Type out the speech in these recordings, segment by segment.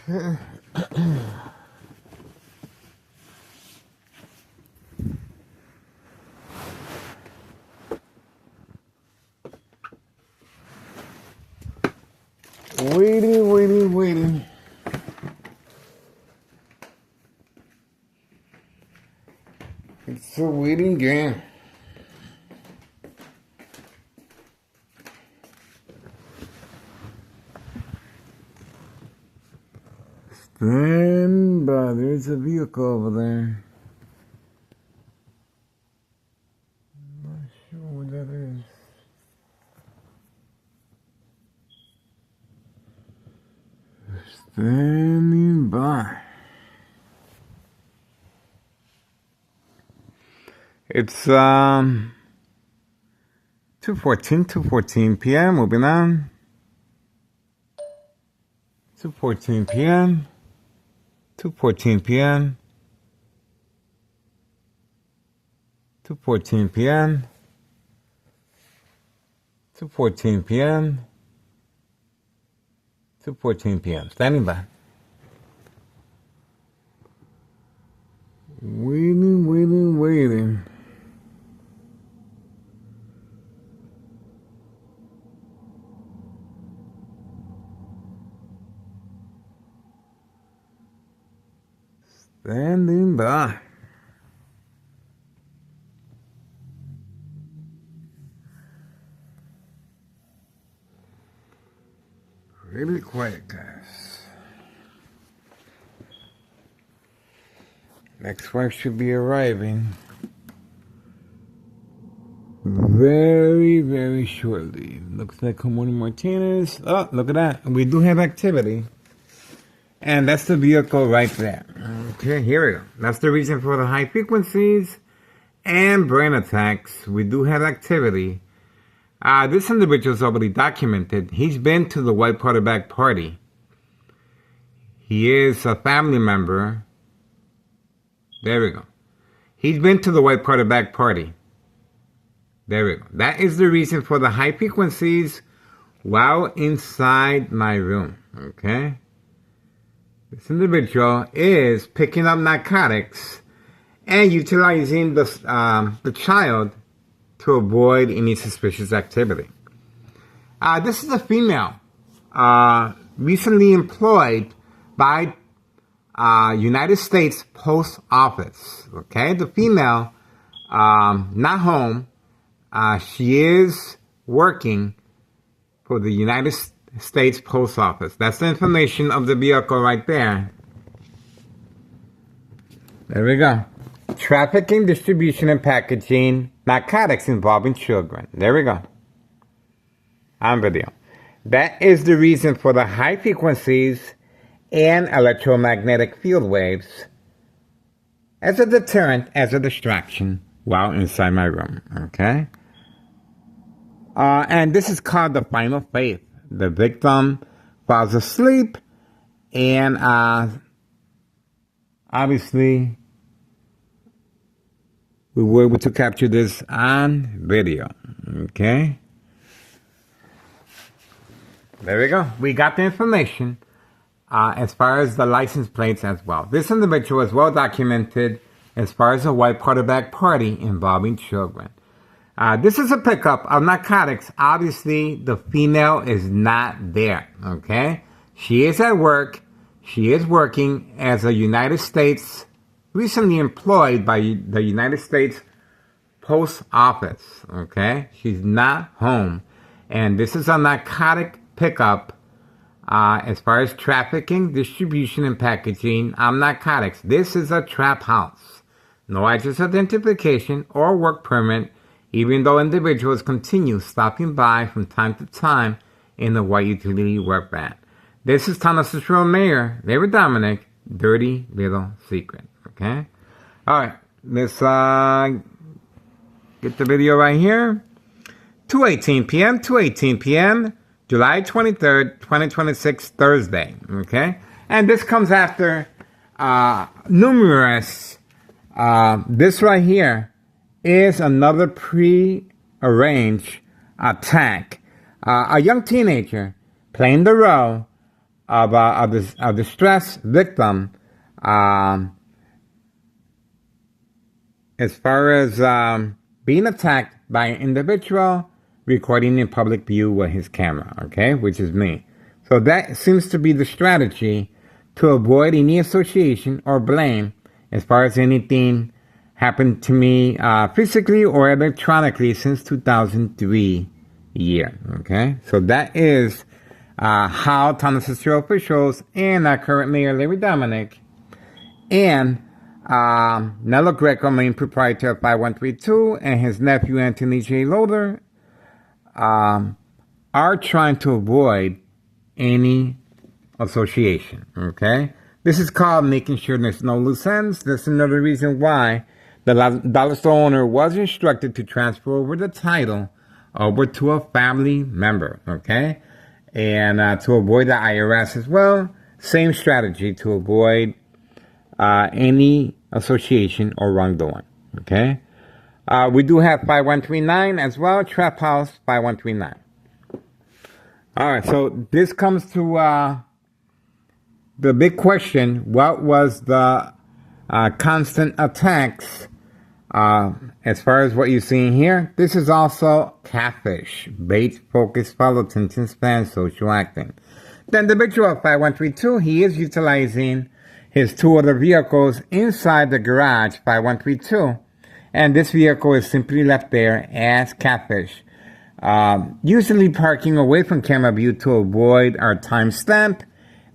Waiting. It's a waiting game. Stand by. There's a vehicle over there. I'm not sure what that is. Standing by. It's 2:14 p.m. Moving on. 2:14 p.m. 2:14 p.m. 2:14 p.m. 2:14 p.m. 2:14 p.m. Standing by. Waiting. Standing by. Really quiet, guys. Next wife should be arriving very shortly. Looks like Comoni Martinez. Oh, look at that. We do have activity. And that's the vehicle right there. Okay, here we go. That's the reason for the high frequencies and brain attacks. We do have activity. This individual is already documented. He's been to the White Quarterback Party. He is a family member. There we go. He's been to the White Quarterback Party. There we go. That is the reason for the high frequencies while inside my room. Okay? This individual is picking up narcotics and utilizing the child to avoid any suspicious activity. This is a female recently employed by United States Post Office. Okay, the female, not home. She is working for the United States Post Office. That's the information of the vehicle right there. There we go. Trafficking, distribution, and packaging narcotics involving children. There we go. On video. That is the reason for the high frequencies and electromagnetic field waves as a deterrent, as a distraction while inside my room. Okay? And this is called the final faith. The victim falls asleep and obviously we were able to capture this on video. Okay? There we go. We got the information as far as the license plates as well. This individual is well documented as far as a White Quarterback Party involving children. This is a pickup of narcotics. Obviously, the female is not there. Okay? She is at work. She is working as a United States, recently employed by the United States Post Office. Okay? She's not home. And this is a narcotic pickup as far as trafficking, distribution, and packaging of narcotics. This is a trap house. No address identification or work permit, even though individuals continue stopping by from time to time in the white utility work van. This is Town of Cicero Mayor David Dominic, Dirty Little Secret. Okay? Alright, let's get the video right here. 2:18 p.m., July 23rd, 2026, Thursday. Okay? And this comes after numerous, this right here is another pre-arranged attack. A young teenager playing the role of this distress victim, as far as being attacked by an individual recording in public view with his camera, okay, which is me. So that seems to be the strategy to avoid any association or blame as far as anything happened to me physically or electronically since 2003 year, okay? So that is how Town of Cicero officials and our current mayor, Larry Dominic, and Nello Greco, main proprietor of 5132, and his nephew, Anthony J. Loader, are trying to avoid any association, okay? This is called making sure there's no loose ends. That's another reason why the dollar store owner was instructed to transfer over the title over to a family member, okay? And to avoid the IRS as well, same strategy to avoid any association or wrongdoing, okay? We do have 5139 as well, Trap House 5139. All right, so this comes to the big question: what was the constant attacks? As far as what you're seeing here, this is also catfish, bait, focus, follow, attention span, social acting. The individual of 5132, he is utilizing his two other vehicles inside the garage 5132, and this vehicle is simply left there as catfish. Usually parking away from camera view to avoid our timestamp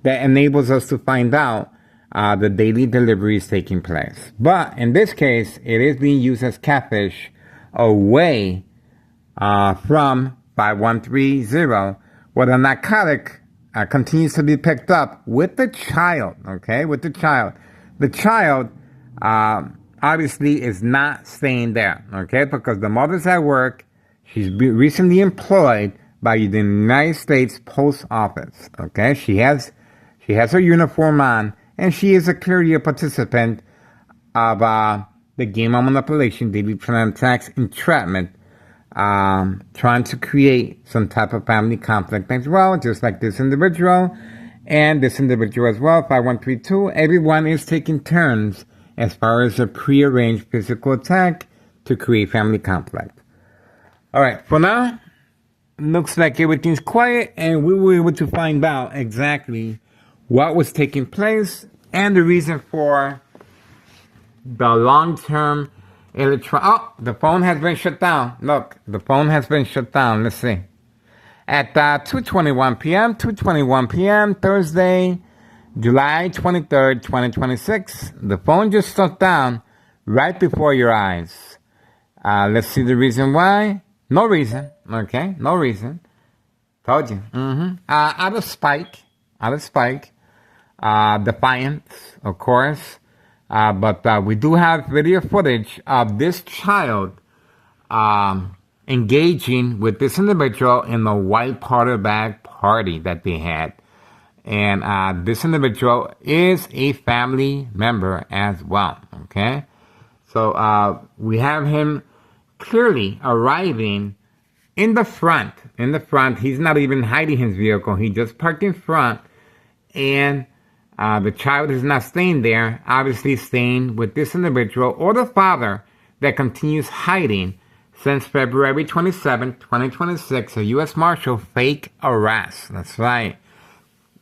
that enables us to find out the daily deliveries taking place. But in this case, it is being used as catfish away from 5130, where the narcotic continues to be picked up with the child, okay, with the child. The child obviously is not staying there, okay, because the mother's at work. She's recently employed by the United States Post Office, okay? She has her uniform on, and she is a clear participant of the game of manipulation, daily plan tax entrapment, trying to create some type of family conflict as well, just like this individual and this individual as well, 5132. Everyone is taking turns as far as a prearranged physical attack to create family conflict. All right, for now, looks like everything's quiet, and we were able to find out exactly what was taking place and the reason for the long-term Oh, the phone has been shut down. Look, the phone has been shut down. Let's see. At 2:21 p.m., Thursday, July 23rd, 2026, the phone just shut down right before your eyes. Let's see the reason why. No reason, okay? No reason. Told you. Out of spite. Defiance, of course. But we do have video footage of this child engaging with this individual in the white powder bag party that they had. And this individual is a family member as well, okay? So we have him clearly arriving in the front. He's not even hiding his vehicle. He just parked in front, and the child is not staying there, obviously staying with this individual or the father that continues hiding since February 27, 2026, a U.S. Marshal fake arrest. That's right.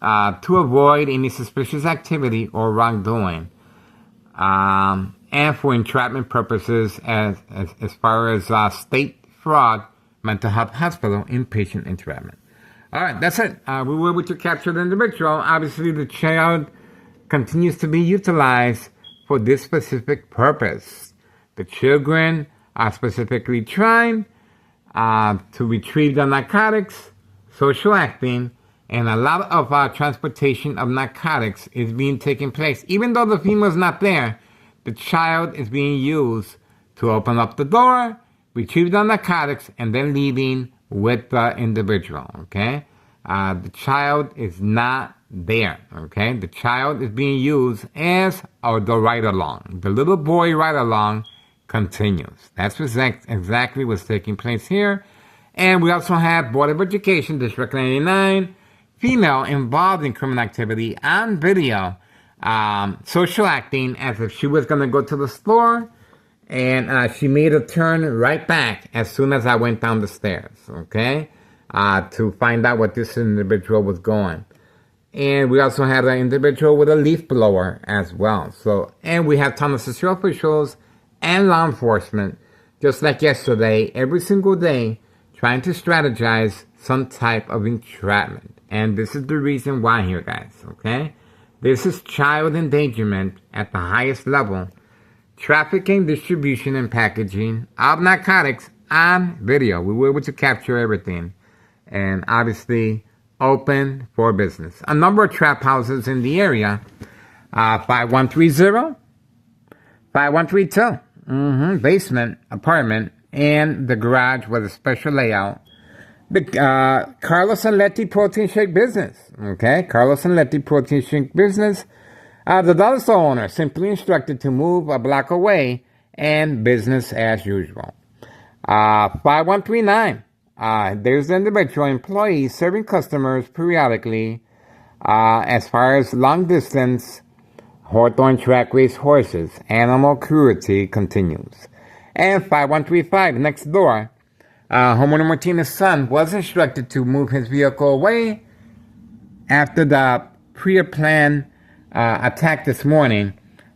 To avoid any suspicious activity or wrongdoing. And for entrapment purposes as far as state fraud, mental health hospital, inpatient entrapment. All right, that's it. We were able to capture the individual. Obviously, the child continues to be utilized for this specific purpose. The children are specifically trying to retrieve the narcotics, social acting, and a lot of transportation of narcotics is being taken place. Even though the female's not there, the child is being used to open up the door, retrieve the narcotics, and then leaving with the individual, okay? The child is not there, okay? The child is being used as the ride-along. The little boy ride-along continues. That's exactly what's taking place here. And we also have Board of Education, District 99, female involved in criminal activity on video, social acting as if she was going to go to the store, and she made a turn right back as soon as I went down the stairs, okay, to find out what this individual was going. And we also had an individual with a leaf blower as well. So, and we have Townless City officials and law enforcement, just like yesterday, every single day, trying to strategize some type of entrapment. And this is the reason why here, guys, okay? This is child endangerment at the highest level. Trafficking, distribution, and packaging of narcotics on video. We were able to capture everything. And obviously, open for business. A number of trap houses in the area. 5130, 5132. Basement, apartment, and the garage with a special layout. The Carlos and Letty Protein Shake business. Okay, Carlos and Letty Protein Shake business. The dollar store owner simply instructed to move a block away and business as usual. 5139. There's the individual employee serving customers periodically as far as long distance Hawthorne track race horses. Animal cruelty continues. And 5135 next door. Homeowner Martinez's son was instructed to move his vehicle away after the pre-planned attack this morning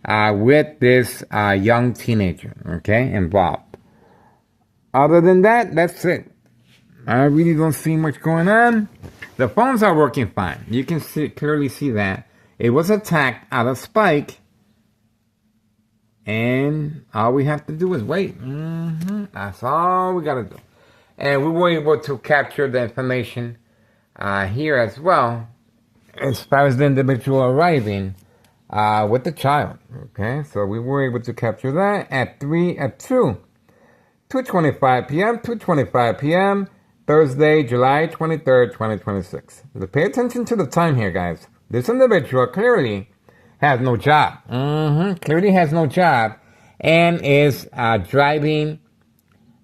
with this young teenager, okay, involved. Other than that, that's it. I really don't see much going on. The phones are working fine. You can clearly see that. It was attacked out of spite. And all we have to do is wait. That's all we got to do. And we were able to capture the information here as well, as far as the individual arriving with the child. Okay, so we were able to capture that at 2:25 p.m., 2:25 p.m., Thursday, July 23rd, 2026. So pay attention to the time here, guys. This individual clearly has no job. Clearly has no job and is driving,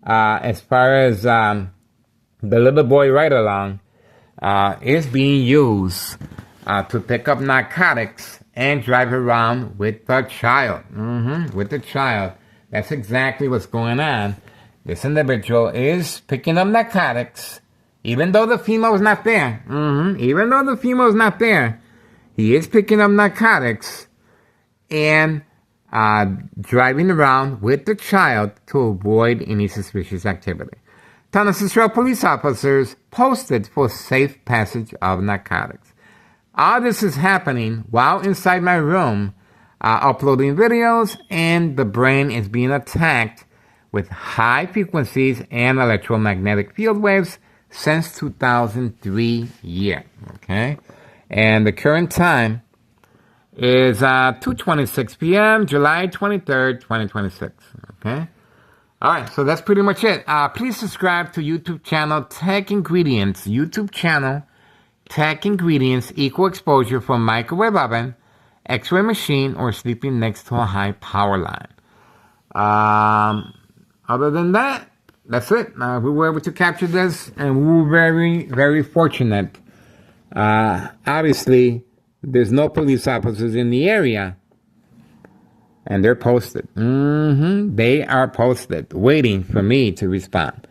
as far as the little boy right along, is being used to pick up narcotics and drive around with the child. With the child. That's exactly what's going on. This individual is picking up narcotics, even though the female is not there. Even though the female is not there, he is picking up narcotics and driving around with the child to avoid any suspicious activity. Townless City police officers posted for safe passage of narcotics. All this is happening while inside my room, uploading videos, and the brain is being attacked with high frequencies and electromagnetic field waves since 2003 year. Okay, and the current time is 2:26 p.m., July 23rd, 2026. Okay. All right, so that's pretty much it. Please subscribe to YouTube channel Tech Ingredients. YouTube channel Tech Ingredients, equal exposure for microwave oven, X-ray machine, or sleeping next to a high power line. Other than that, that's it. We were able to capture this, and we were very, very fortunate. Obviously, there's no police officers in the area, and they're posted. They are posted, waiting for me to respond.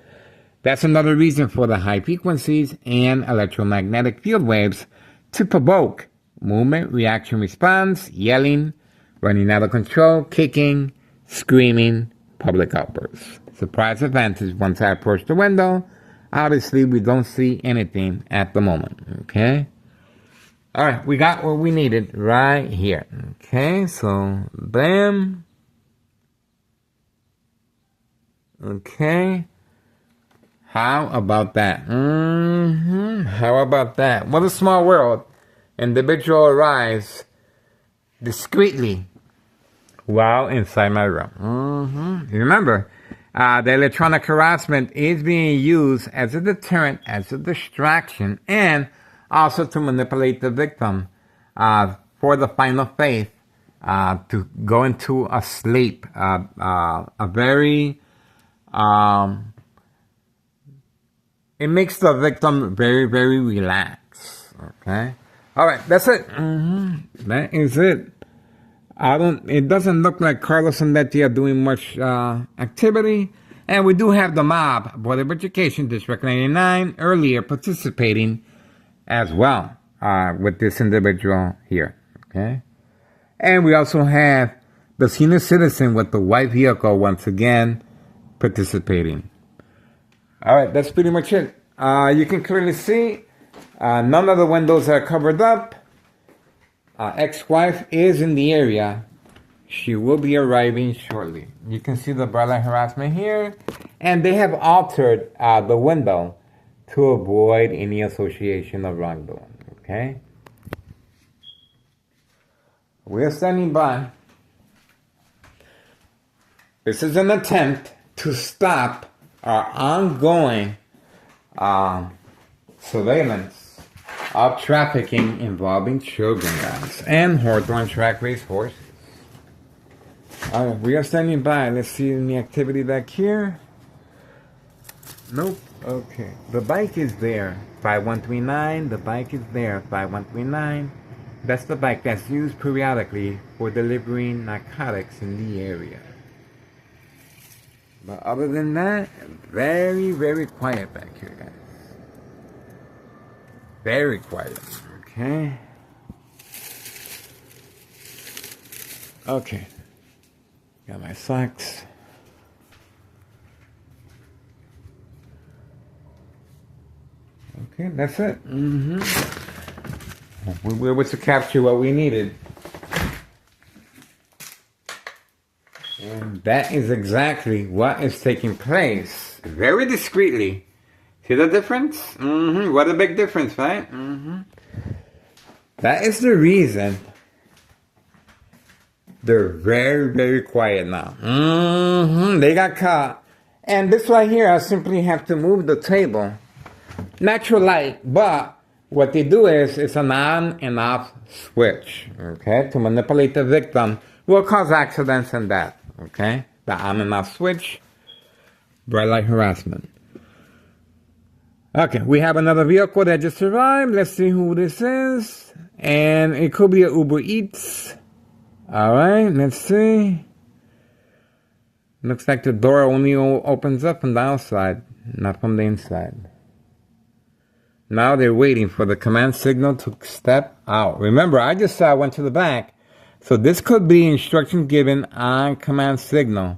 That's another reason for the high frequencies and electromagnetic field waves to provoke movement, reaction, response, yelling, running out of control, kicking, screaming, public outbursts. Surprise advantage once I approach the window. Obviously, we don't see anything at the moment. Okay? All right, we got what we needed right here. Okay, so bam. Okay. How about that? How about that? What a small world. Individual arrives discreetly while inside my room. Remember, the electronic harassment is being used as a deterrent, as a distraction, and also to manipulate the victim for the final faith to go into a sleep, a very, it makes the victim very, very relaxed, Okay. All right, that's it. That is it. It doesn't look like Carlos and Letty are doing much activity. And we do have the mob, Board of Education, District 99, earlier participating as well with this individual here. Okay. And we also have the senior citizen with the white vehicle once again participating. All right, that's pretty much it. You can clearly see none of the windows are covered up. Ex-wife is in the area. She will be arriving shortly. You can see the brother harassment here. And they have altered the window to avoid any association of wrongdoing. Okay? We're standing by. This is an attempt to stop our ongoing surveillance of trafficking involving children, guys, and Hawthorne track race horses. Alright, we are standing by. Let's see any activity back here. Nope. Okay. The bike is there. 5139. The bike is there. 5139. That's the bike that's used periodically for delivering narcotics in the area. But other than that, very, very quiet back here, guys. Very quiet. Okay. Okay. Got my socks. Okay, that's it. We were able to capture what we needed. And that is exactly what is taking place. Very discreetly. See the difference? What a big difference, right? That is the reason they're very, very quiet now. They got caught. And this right here, I simply have to move the table. Natural light, but what they do is it's an on and off switch, okay? To manipulate the victim will cause accidents and death, okay? The on and off switch, bright light harassment. Okay, we have another vehicle that just arrived. Let's see who this is. And it could be a Uber Eats. Alright, let's see. Looks like the door only opens up from the outside, not from the inside. Now they're waiting for the command signal to step out. Remember, I just went to the back. So this could be instruction given on command signal.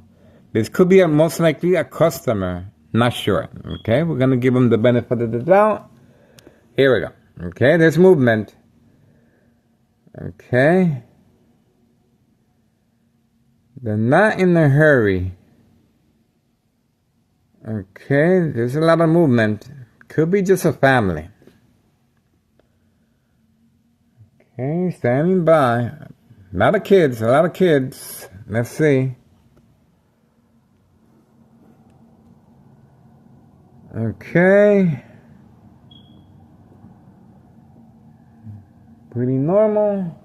This could be most likely a customer. Not sure. Okay, we're going to give them the benefit of the doubt. Here we go. Okay, there's movement. Okay. They're not in a hurry. Okay, there's a lot of movement. Could be just a family. Okay, standing by. A lot of kids, Let's see. Okay. Pretty normal.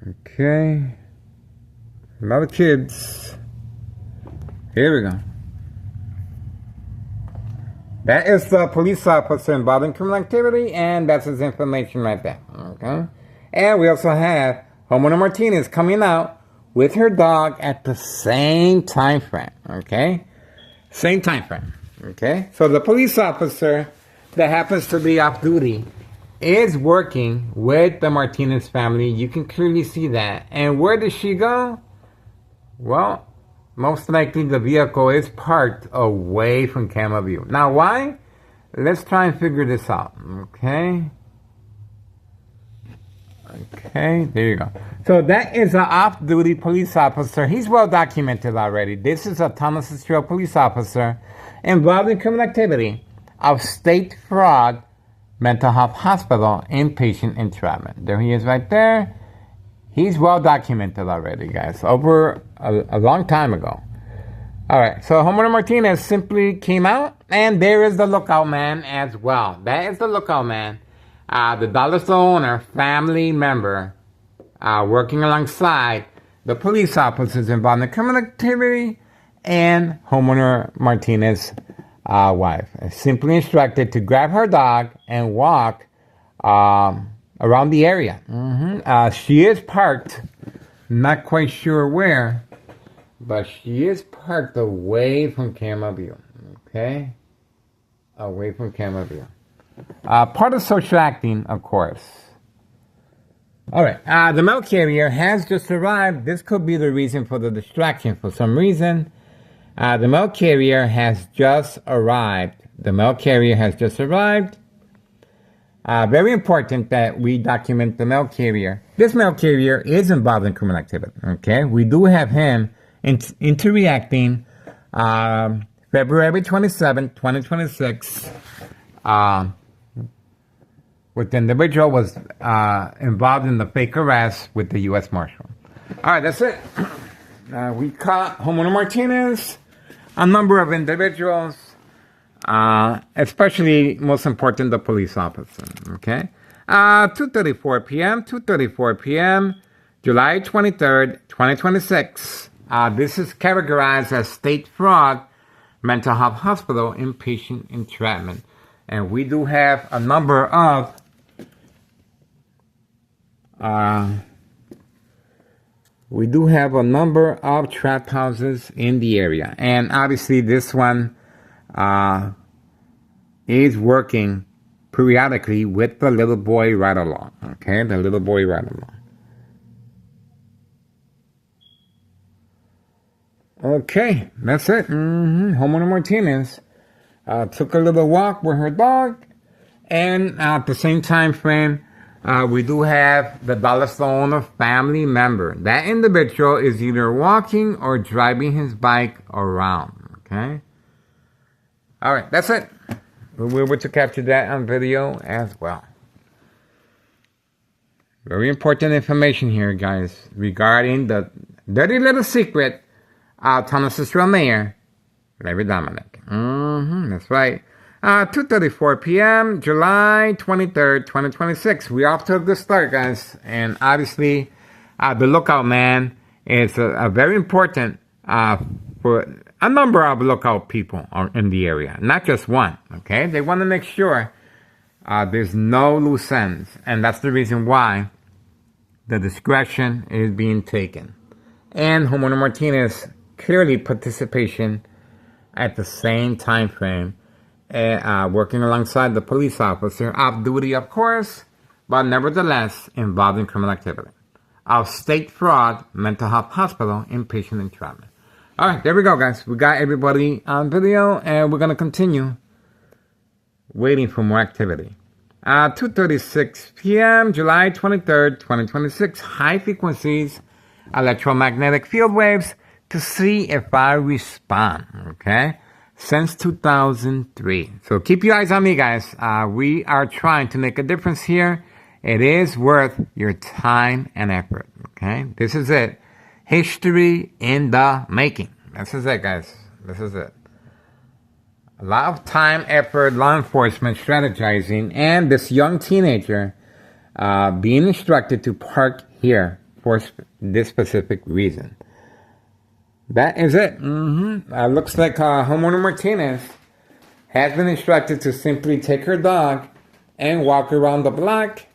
Okay. A lot of kids. Here we go. That is the police officer involved in criminal activity, and that's his information right there. Okay. And we also have Homeowner Martinez coming out with her dog at the same time frame. Okay. Same time frame. Okay. So the police officer that happens to be off duty is working with the Martinez family. You can clearly see that. And where does she go? Well, most likely the vehicle is parked away from camera view. Now, why? Let's try and figure this out. Okay. Okay, there you go. So that is an off-duty police officer. He's well documented already. This is a Thomas Trail police officer involved in criminal activity of State Fraud Mental Health Hospital inpatient entrapment. There he is right there. He's well documented already, guys, over a long time ago. All right, so Homeowner Martinez simply came out, and there is the lookout man as well. That is the lookout man. The dollar store owner, family member, working alongside the police officers involved in criminal activity and homeowner Martinez's wife. Simply instructed to grab her dog and walk around the area. She is parked, not quite sure where, but she is parked away from camera view. Okay? Away from camera view. Part of social acting, of course. All right. The mail carrier has just arrived. This could be the reason for the distraction. For some reason, the mail carrier has just arrived. The mail carrier has just arrived. Very important that we document the mail carrier. This mail carrier is involved in criminal activity. Okay, we do have him interacting February 27, 2026. With the individual was involved in the fake arrest with the U.S. Marshal. All right, that's it. We caught homeowner Martinez, a number of individuals, especially, most important, the police officer. Okay, 2:34 p.m., July 23rd, 2026. This is categorized as State Fraud Mental Health Hospital inpatient entrapment, and we do have a number of trap houses in the area, and obviously this one is working periodically with the little boy right along. Okay, the little boy right along. Okay, that's it. Homeowner Martinez took a little walk with her dog, and at the same time frame, we do have the Dallas owner family member. That individual is either walking or driving his bike around. Okay? All right, that's it. We were able to capture that on video as well. Very important information here, guys, regarding the dirty little secret of Thomas Cicero Mayor, Larry Dominic. That's right. 2:34 p.m., July 23rd, 2026. We're off to a good start, guys. And obviously, the lookout man is a very important for a number of lookout people in the area, not just one. Okay, they want to make sure there's no loose ends, and that's the reason why the discretion is being taken. And homeowner Martinez clearly participation at the same time frame. Working alongside the police officer, off duty, of course, but nevertheless involved in criminal activity. Of State Fraud Mental Health Hospital inpatient entrapment. All right, there we go, guys. We got everybody on video, and we're going to continue waiting for more activity. 2:36 p.m., July 23rd, 2026. High frequencies, electromagnetic field waves to see if I respond, okay? Since 2003. So keep your eyes on me, guys. We are trying to make a difference here. It is worth your time and effort. Okay? This is it. History in the making. This is it, guys. This is it. A lot of time, effort, law enforcement, strategizing, and this young teenager being instructed to park here for this specific reason. That is it. Looks like homeowner Martinez has been instructed to simply take her dog and walk around the block.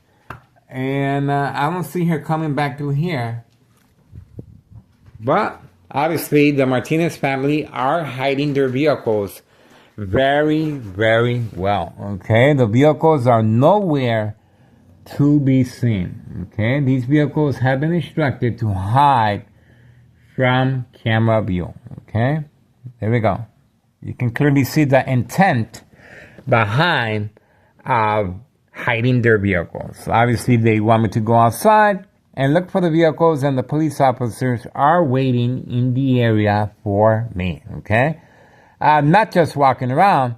And I don't see her coming back to here. But obviously the Martinez family are hiding their vehicles very, very well. Okay, the vehicles are nowhere to be seen. Okay, these vehicles have been instructed to hide from camera view. Okay, there we go. You can clearly see the intent behind hiding their vehicles. Obviously, they want me to go outside and look for the vehicles, and the police officers are waiting in the area for me. Okay, not just walking around.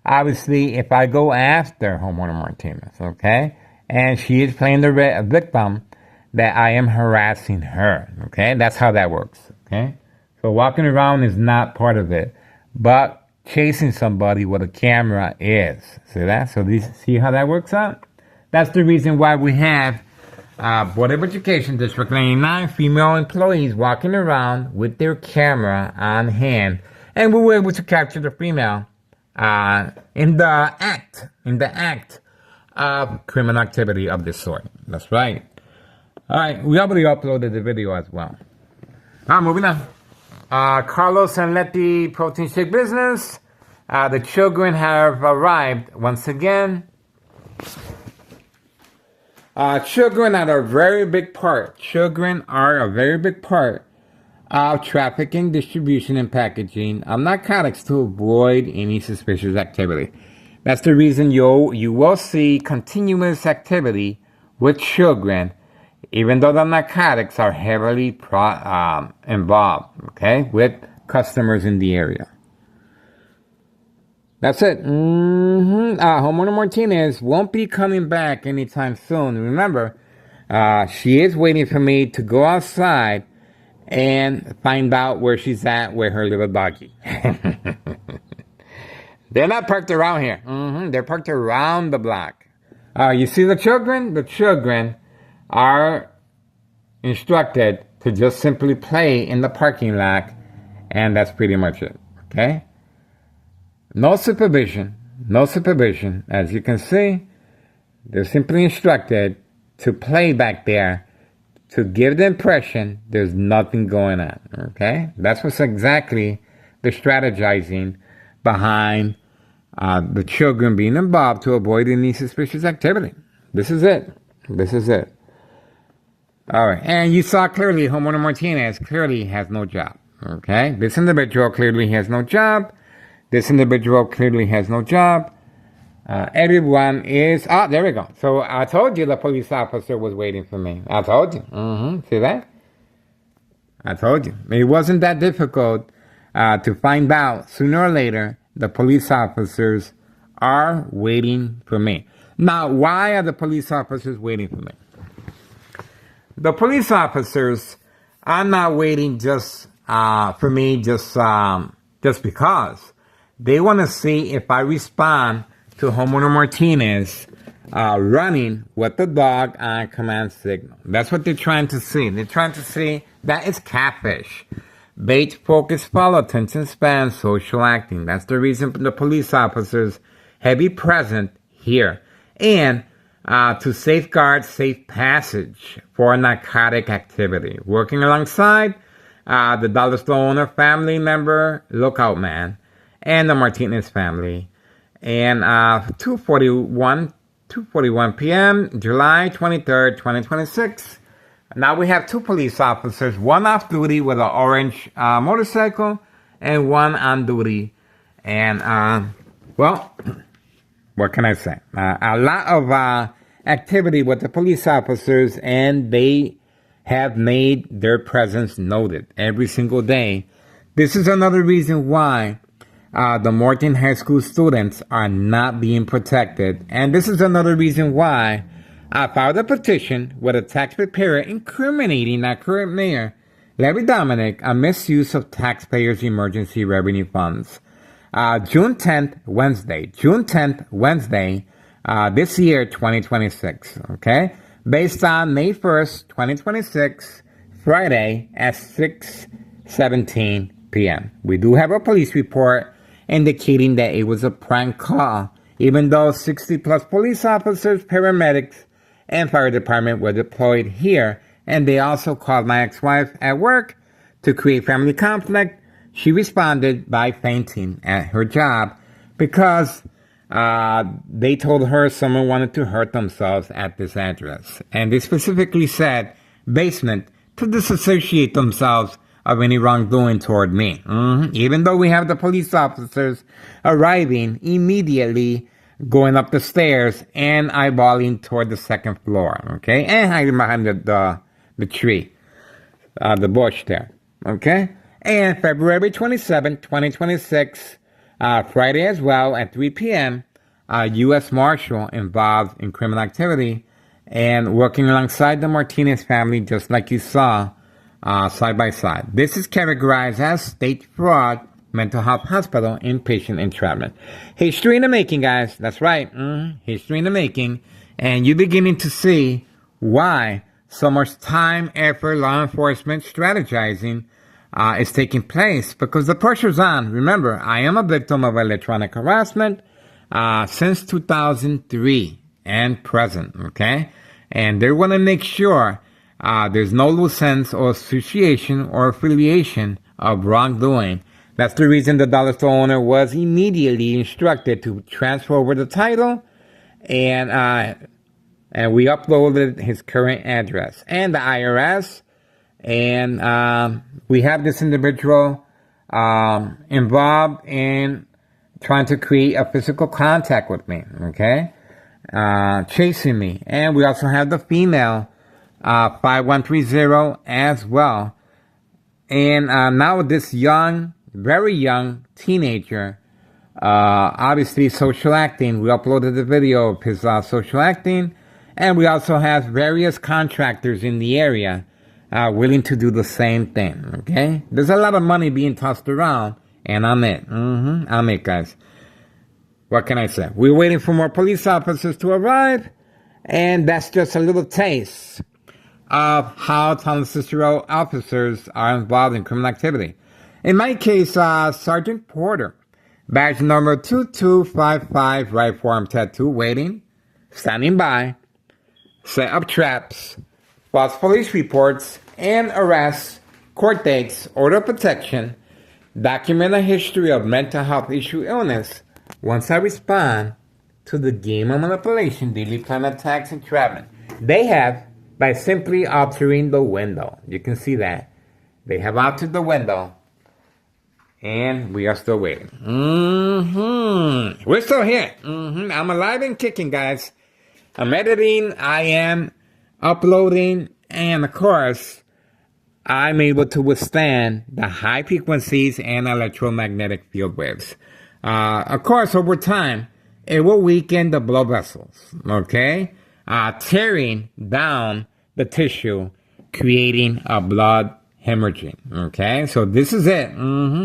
Obviously, if I go after homeowner Martinez, okay, and she is playing the victim, that I am harassing her. Okay, that's how that works. Okay, so walking around is not part of it, but chasing somebody with a camera is. See that? So see how that works out? That's the reason why we have Board of Education, District 99, female employees walking around with their camera on hand. And we were able to capture the female in the act of criminal activity of this sort. That's right. All right, we already uploaded the video as well. Moving on. Carlos and Letty protein shake business. The children have arrived once again. Children are a very big part. Children are a very big part of trafficking, distribution, and packaging of narcotics to avoid any suspicious activity. That's the reason you will see continuous activity with children, even though the narcotics are heavily involved, okay, with customers in the area. That's it. Homeowner Martinez won't be coming back anytime soon. Remember, she is waiting for me to go outside and find out where she's at with her little doggy. They're not parked around here. They're parked around the block. You see the children? The children are instructed to just simply play in the parking lot, and that's pretty much it. Okay? No supervision. No supervision. As you can see, they're simply instructed to play back there to give the impression there's nothing going on. Okay? That's what's exactly the strategizing behind the children being involved to avoid any suspicious activity. This is it. This is it. All right. And you saw clearly Homeowner Martinez clearly has no job. Okay? This individual clearly has no job. This individual clearly has no job. Everyone is... there we go. So I told you the police officer was waiting for me. I told you. See that? I told you. It wasn't that difficult to find out. Sooner or later, the police officers are waiting for me. Now, why are the police officers waiting for me? The police officers are not waiting just for me just because. They want to see if I respond to Homeowner Martinez running with the dog on command signal. That's what they're trying to see. They're trying to see that it's catfish. Bait, focus, follow, attention span, social acting. That's the reason the police officers have be present here. And to safeguard safe passage for narcotic activity. Working alongside the Dollar Store owner, family member, lookout man, and the Martinez family. And 2:41 p.m., July 23rd, 2026. Now we have two police officers, one off duty with an orange motorcycle, and one on duty. And, well, what can I say? A lot of activity with the police officers, and they have made their presence noted every single day. This is another reason why the Morton High School students are not being protected. And this is another reason why I filed a petition with a tax preparer incriminating our current mayor, Larry Dominic, a misuse of taxpayers' emergency revenue funds. June 10th, Wednesday, this year, 2026, okay? Based on May 1st, 2026, Friday at 6:17 p.m. We do have a police report indicating that it was a prank call, even though 60-plus police officers, paramedics, and fire department were deployed here, and they also called my ex-wife at work to create family conflict. She responded by fainting at her job because they told her someone wanted to hurt themselves at this address. And they specifically said basement to disassociate themselves of any wrongdoing toward me. Even though we have the police officers arriving immediately, going up the stairs and eyeballing toward the second floor, okay? And hiding behind the tree, the bush there, okay? And February 27, 2026, Friday as well, at 3 p.m., U.S. Marshal involved in criminal activity and working alongside the Martinez family, just like you saw, side by side. This is categorized as state fraud, mental health hospital, inpatient entrapment. History in the making, guys. That's right. History in the making. And you're beginning to see why so much time, effort, law enforcement strategizing is taking place because the pressure's on. Remember, I am a victim of electronic harassment since 2003 and present, okay? And they want to make sure there's no loose ends or association or affiliation of wrongdoing. That's the reason the dollar store owner was immediately instructed to transfer over the title, and we uploaded his current address and the IRS, and we have this individual involved in trying to create a physical contact with me, okay? Chasing me. And we also have the female 5130 as well. And now this young, very young teenager, obviously social acting. We uploaded the video of his social acting. And we also have various contractors in the area willing to do the same thing, okay? There's a lot of money being tossed around, and I'm it. I'm it, guys. What can I say? We're waiting for more police officers to arrive, and that's just a little taste of how Town of Cicero officers are involved in criminal activity. In my case, Sergeant Porter, badge number 2255, right forearm tattoo, waiting, standing by, set up traps, false police reports and arrests, court dates, order of protection, document a history of mental health issue illness once I respond to the game of manipulation, daily plan attacks, and entrapment. They have, by simply altering the window. You can see that. They have altered the window, and we are still waiting. We're still here. I'm alive and kicking, guys. I'm editing, I am uploading, and of course, I'm able to withstand the high frequencies and electromagnetic field waves. Of course, over time, it will weaken the blood vessels, okay? Tearing down the tissue, creating a blood hemorrhaging, okay? So this is it.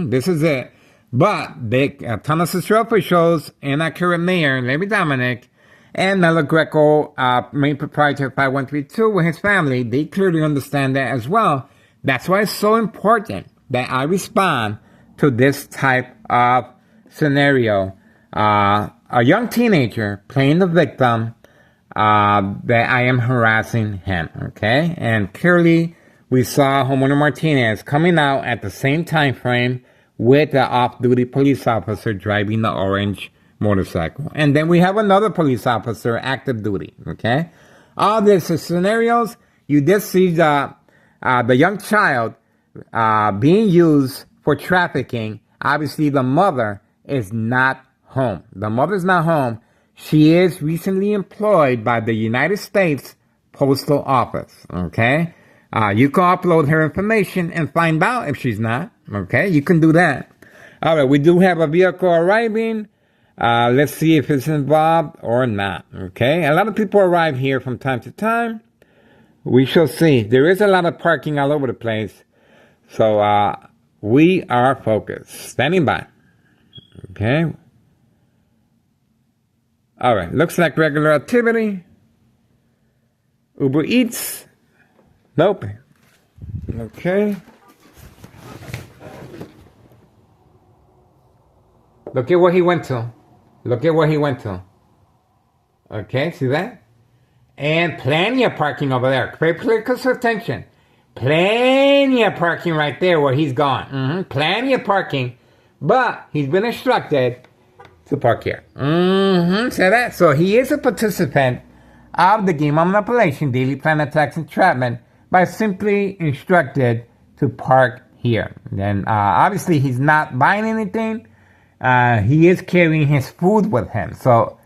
This is it. But the Town of Cicero officials and our current mayor, Larry Dominic, and Melo Greco, main proprietor of 5132 with his family, they clearly understand that as well. That's why it's so important that I respond to this type of scenario. A young teenager playing the victim, that I am harassing him, okay? And clearly, we saw Homeowner Martinez coming out at the same time frame with the off-duty police officer driving the orange motorcycle. And then we have another police officer active duty, okay? All these scenarios, you did see the young child being used for trafficking. Obviously, the mother is not home. The mother's not home. She is recently employed by the United States Postal Office, okay? You can upload her information and find out if she's not, okay? You can do that. All right, we do have a vehicle arriving. Let's see if it's involved or not, okay? A lot of people arrive here from time to time. We shall see. There is a lot of parking all over the place. So, we are focused. Standing by. Okay? Alright, looks like regular activity. Uber Eats. Nope. Okay. Look at where he went to. Look at where he went to. Okay, see that? And plenty of parking over there. Pay close attention. Plenty of parking right there where he's gone. Plenty of parking. But he's been instructed to park here. See that? So he is a participant of the game of manipulation, daily plan attacks, entrapment, by simply instructed to park here. Then obviously he's not buying anything. He is carrying his food with him. So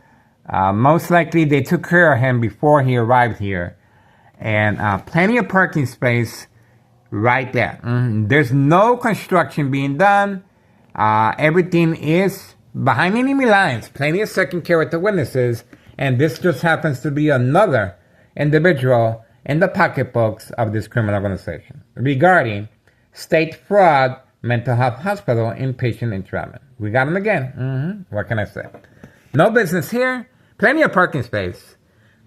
most likely they took care of him before he arrived here. And plenty of parking space right there. There's no construction being done. Everything is behind enemy lines. Plenty of second care with the witnesses. And this just happens to be another individual in the pocketbooks of this criminal organization regarding state fraud, mental health hospital, inpatient entrapment. We got him again. What can I say? No business here. Plenty of parking space.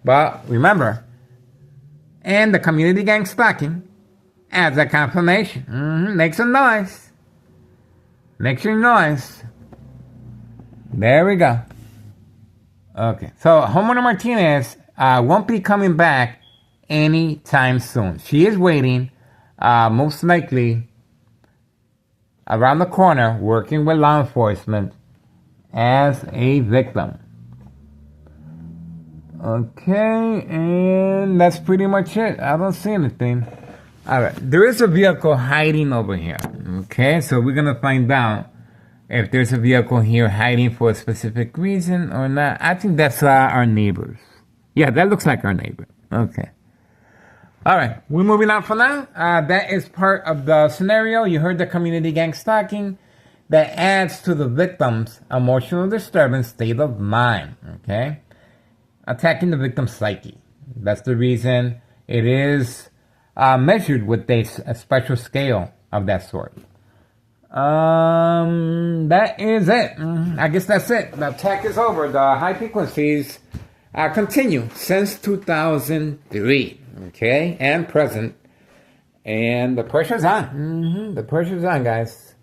But remember, And the community gang stalking adds a confirmation. Make some noise. Make some noise. There we go. Okay, so Homeowner Martinez won't be coming back anytime soon. She is waiting, most likely around the corner, working with law enforcement as a victim. Okay, and that's pretty much it. I don't see anything. All right, there is a vehicle hiding over here. Okay, so we're gonna find out if there's a vehicle here hiding for a specific reason or not. I think that's our neighbors. Yeah, that looks like our neighbor. Okay. All right, we're moving on for now. That is part of the scenario. You heard the community gang stalking. That adds to the victim's emotional disturbance state of mind. Okay. Attacking the victim's psyche. That's the reason it is measured with a special scale of that sort. That is it. I guess that's it. The attack is over. The high frequencies continue since 2003, okay, and present. And the pressure's on. The pressure's on, guys.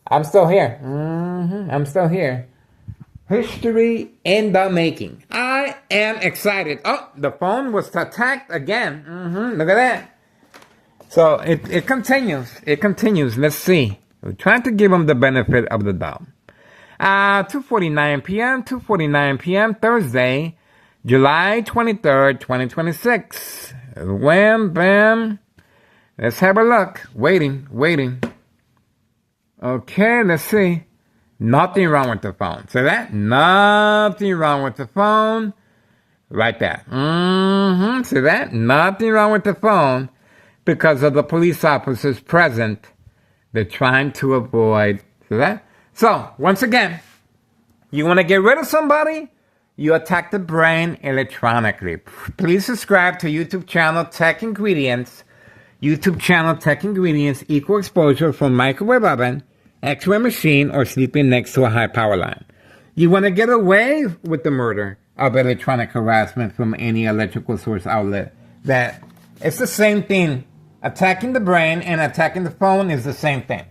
I'm still here. I'm still here. History in the making. I am excited. Oh, the phone was attacked again. Look at that. So it continues. It continues. Let's see. We're trying to give them the benefit of the doubt. 2:49 p.m., 2:49 p.m., Thursday, July 23rd, 2026. Wham, bam. Let's have a look. Waiting. Okay, let's see. Nothing wrong with the phone. See that? Nothing wrong with the phone. Right there. See that? Nothing wrong with the phone because of the police officers present. They're trying to avoid. See that? So, once again, you want to get rid of somebody? You attack the brain electronically. Please subscribe to YouTube channel Tech Ingredients. YouTube channel Tech Ingredients, equal exposure from microwave oven, X-ray machine, or sleeping next to a high power line. You want to get away with the murder of electronic harassment from any electrical source outlet. That it's the same thing. Attacking the brain and attacking the phone is the same thing.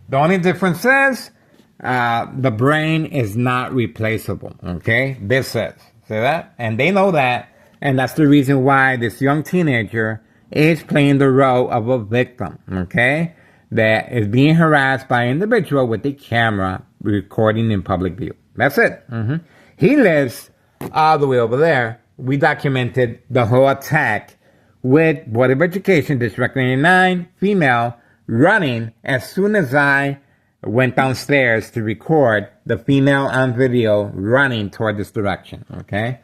The only difference is the brain is not replaceable. Okay, this is. See that? And they know that, and that's the reason why this young teenager is playing the role of a victim. Okay. That is being harassed by an individual with a camera recording in public view. That's it. He lives all the way over there. We documented the whole attack with Board of Education, District 99, female, running as soon as I went downstairs to record the female on video running toward this direction. Okay?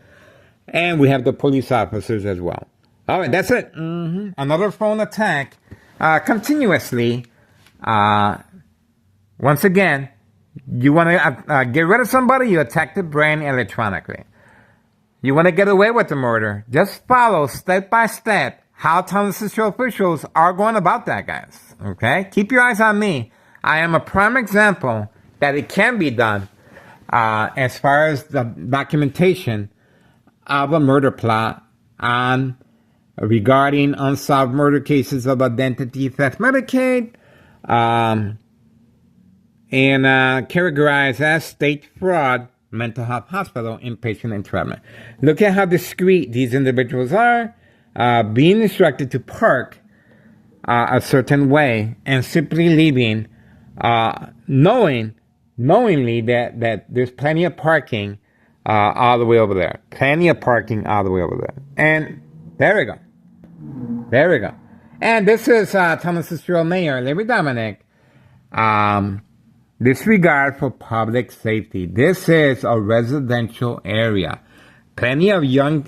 And we have the police officers as well. All right, that's it. Another phone attack continuously. Once again, you want to get rid of somebody, you attack the brain electronically. You want to get away with the murder, just follow step by step how Thomas Central officials are going about that, guys. Okay? Keep your eyes on me. I am a prime example that it can be done as far as the documentation of a murder plot on regarding unsolved murder cases of identity theft Medicaid, and categorized as state fraud, mental health hospital, inpatient entrapment. Look at how discreet these individuals are, being instructed to park a certain way and simply leaving, knowingly that there's plenty of parking all the way over there. Plenty of parking all the way over there. And there we go. There we go. And this is Thomas Fitzgerald Mayor Larry Dominic. Disregard for public safety. This is a residential area. Plenty of young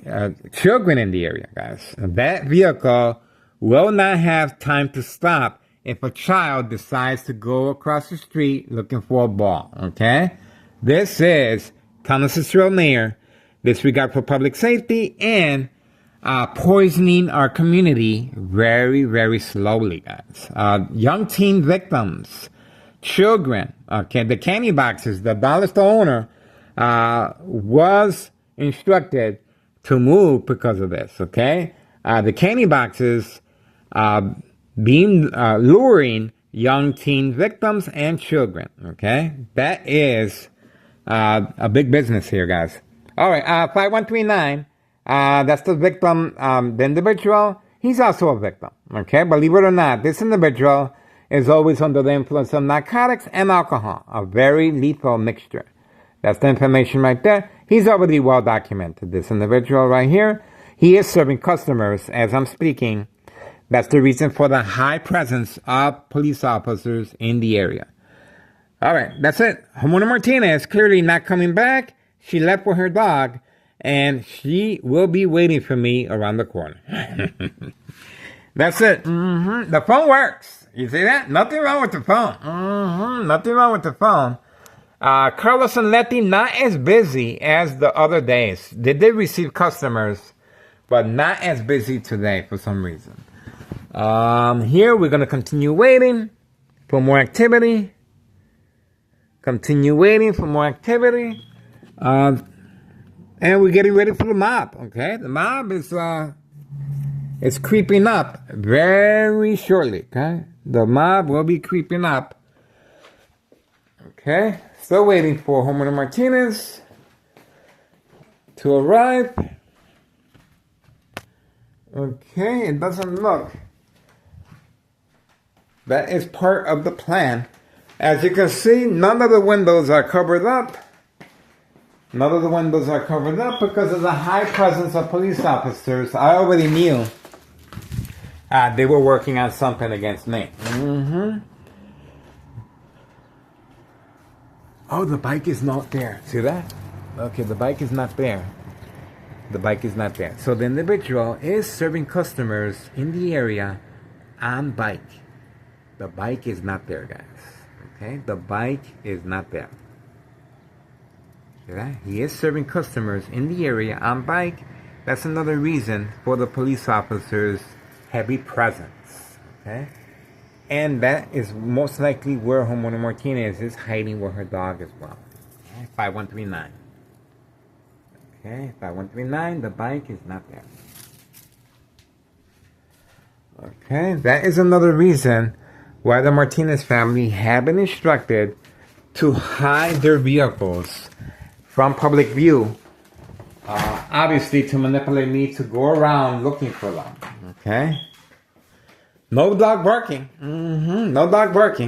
children in the area, guys. That vehicle will not have time to stop if a child decides to go across the street looking for a ball. Okay? This is Thomas Fitzgerald Mayor. Disregard for public safety and poisoning our community very, very slowly, guys. Young teen victims, children, okay, the candy boxes, the dollar store owner was instructed to move because of this, okay? the candy boxes being luring young teen victims and children. Okay, that is a big business here, guys. All right, 5139. That's the victim, the individual. He's also a victim. Okay, believe it or not, this individual is always under the influence of narcotics and alcohol, a very lethal mixture. That's the information right there. He's already well documented. This individual right here, he is serving customers as I'm speaking. That's the reason for the high presence of police officers in the area. All right, that's it. Ramona Martinez clearly not coming back. She left with her dog, and she will be waiting for me around the corner. That's it. The phone works. You see that? Nothing wrong with the phone. Nothing wrong with the phone. Carlos and Letty not as busy as the other days. They did receive customers, but not as busy today for some reason. Here we're going to continue waiting for more activity. Continue waiting for more activity. And we're getting ready for the mob, okay? The mob is creeping up very shortly, okay? The mob will be creeping up. Okay? Still waiting for Ramona Martinez to arrive. Okay, it doesn't look. That is part of the plan. As you can see, none of the windows are covered up. None of the windows are covered up because of the high presence of police officers. I already knew they were working on something against me. Oh, the bike is not there. See that? Okay, the bike is not there. The bike is not there. So the individual is serving customers in the area on bike. The bike is not there, guys. Okay, the bike is not there. Okay? He is serving customers in the area on bike. That's another reason for the police officers' heavy presence. Okay, and that is most likely where Ramona Martinez is hiding with her dog as well. Okay? 5139. Okay, 5139. The bike is not there. Okay, that is another reason why the Martinez family have been instructed to hide their vehicles from public view, obviously to manipulate me to go around looking for them. Okay? No dog barking. No dog barking.